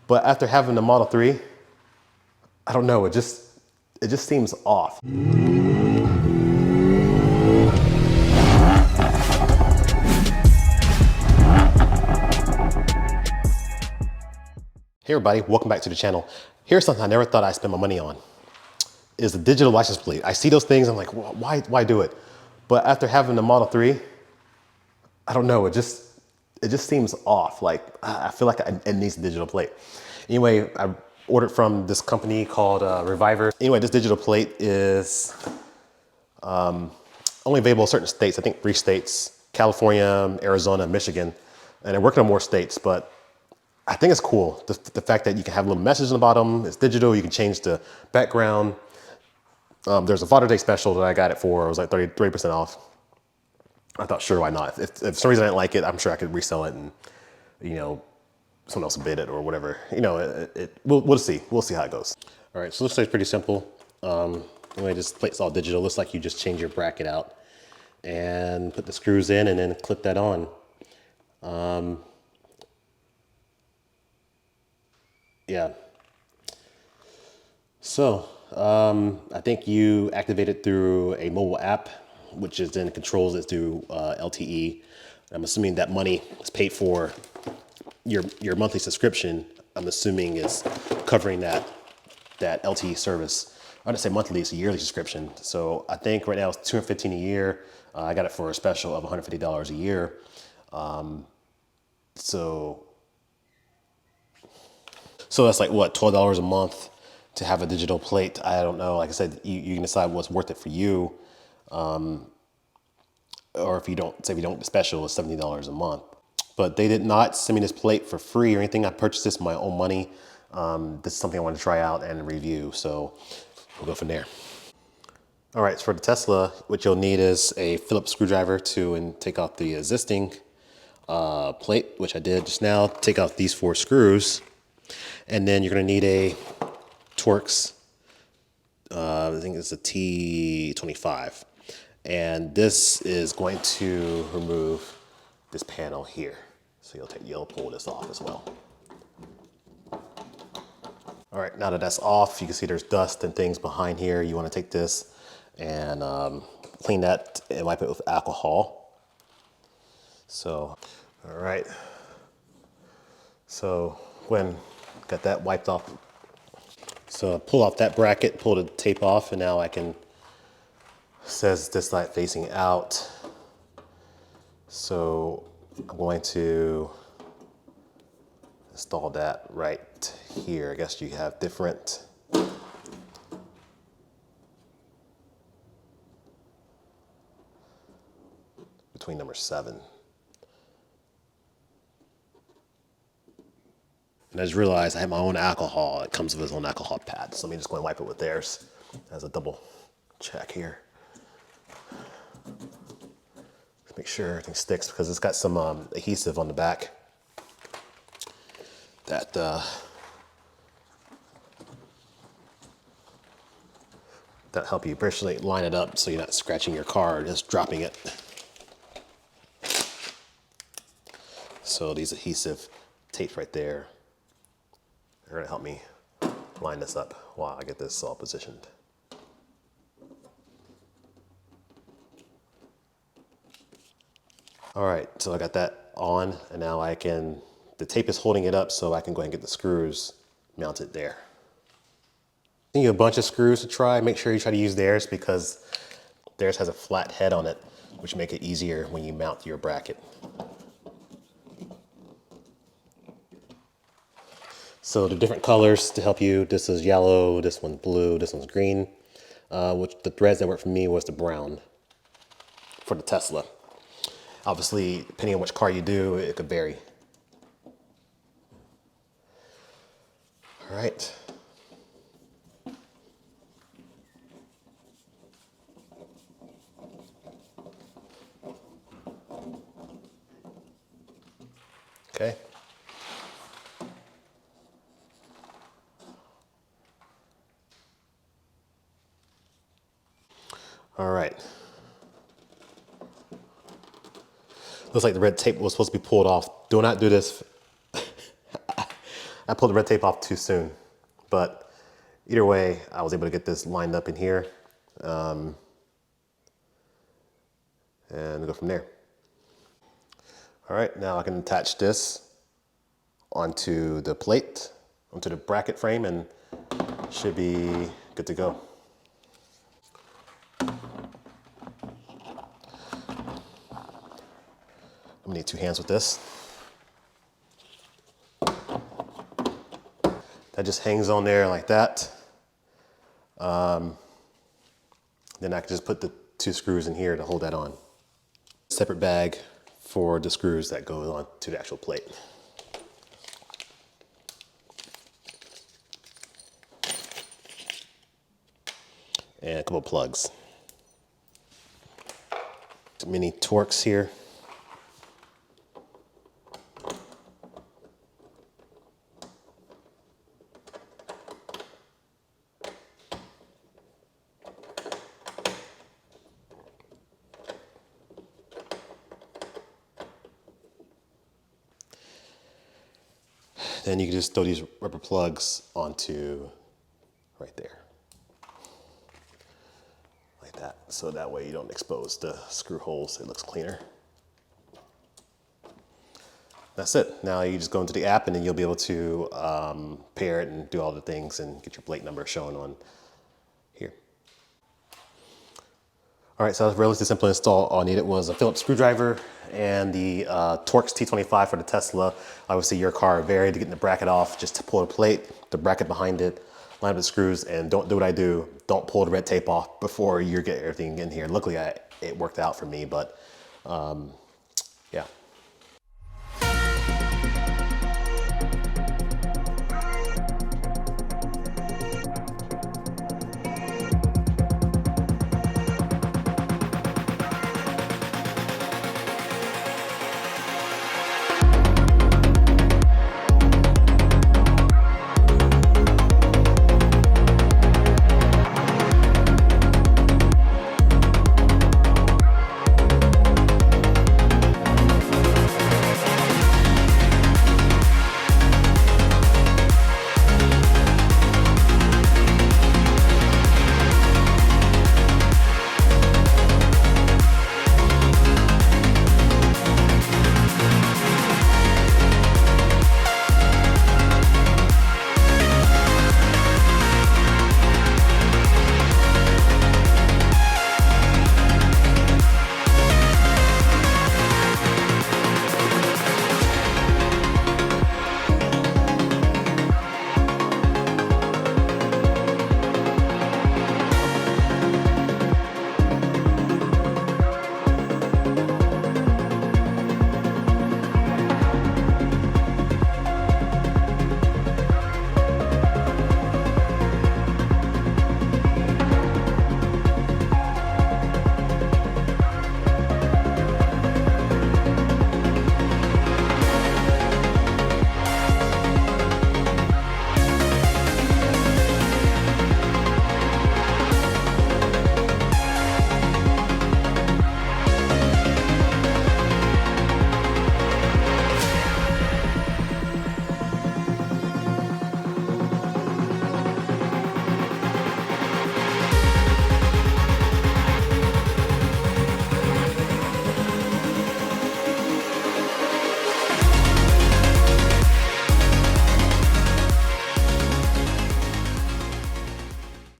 But after having the Model 3, I don't know, it just seems off. Hey everybody, welcome back to the channel. Here's something I never thought I'd spend my money on, is the digital license plate. I see those things, I'm like, why do it? But after having the Model 3, I don't know, it just seems off. Like, I feel like it needs a digital plate. Anyway, I ordered from this company called Reviver. Anyway, this digital plate is only available in certain states, I think 3 states, California, Arizona, Michigan. And they're working on more states, but I think it's cool. The fact that you can have a little message on the bottom, it's digital, you can change the background. There's a Father's Day special that I got it for, it was like 30% off. I thought, sure, why not? If for some reason I didn't like it, I'm sure I could resell it and, you know, someone else will bid it or whatever. You know, we'll see. We'll see how it goes. All right, so looks like it's pretty simple. Anyway, this plate's all digital. Looks like you just change your bracket out and put the screws in and then clip that on. Yeah. So, I think you activate it through a mobile app, which is then controls it through LTE. I'm assuming that money is paid for your monthly subscription. I'm assuming is covering that LTE service. I didn't say monthly; it's a yearly subscription. So I think right now it's $215 a year. I got it for a special of $150 a year. So that's like what, $12 a month to have a digital plate. I don't know. Like I said, you can decide what's worth it for you. Or if you don't, say if you don't get special, it's $70 a month. But they did not send me this plate for free or anything. I purchased this with my own money. This is something I wanted to try out and review. So we'll go from there. All right, so for the Tesla, what you'll need is a Phillips screwdriver to take off the existing plate, which I did just now. Take out these 4 screws. And then you're gonna need a Torx, I think it's a T25. And this is going to remove this panel here. So you'll pull this off as well. All right, now that that's off, you can see there's dust and things behind here. You wanna take this and clean that and wipe it with alcohol. So, all right. So when got that wiped off. So pull off that bracket, pull the tape off, and now I can, says this side facing out. So I'm going to install that right here. I guess you have different between number 7. And I just realized I have my own alcohol. It comes with its own alcohol pad. So let me just go and wipe it with theirs as a double check here. Let's make sure everything sticks because it's got some adhesive on the back that help you basically line it up so you're not scratching your car or just dropping it. So these adhesive tapes right there are gonna help me line this up while I get this all positioned. All right, so I got that on, and now the tape is holding it up so I can go ahead and get the screws mounted there. I need a bunch of screws to try. Make sure you try to use theirs because theirs has a flat head on it, which make it easier when you mount your bracket. So the different colors to help you, this is yellow, this one's blue, this one's green. Which the threads that worked for me was the brown for the Tesla. Obviously, depending on which car you do, it could vary. All right. Okay. All right. Looks like the red tape was supposed to be pulled off. Do not do this. I pulled the red tape off too soon, but either way, I was able to get this lined up in here and go from there. All right, now I can attach this onto the plate, onto the bracket frame, and should be good to go. I'm gonna need 2 hands with this. That just hangs on there like that. Then I can just put the 2 screws in here to hold that on. Separate bag for the screws that go on to the actual plate. And a couple of plugs. Some mini Torx here. Then you can just throw these rubber plugs onto right there. Like that. So that way you don't expose the screw holes. It looks cleaner. That's it. Now you just go into the app and then you'll be able to pair it and do all the things and get your plate number shown on here. All right, so that's relatively simple install. All I needed was a Phillips screwdriver and the Torx T25 for the Tesla. Obviously your car varied to get the bracket off, just to pull the plate, the bracket behind it, line up the screws, and don't do what I do. Don't pull the red tape off before you get everything in here. Luckily it worked out for me, but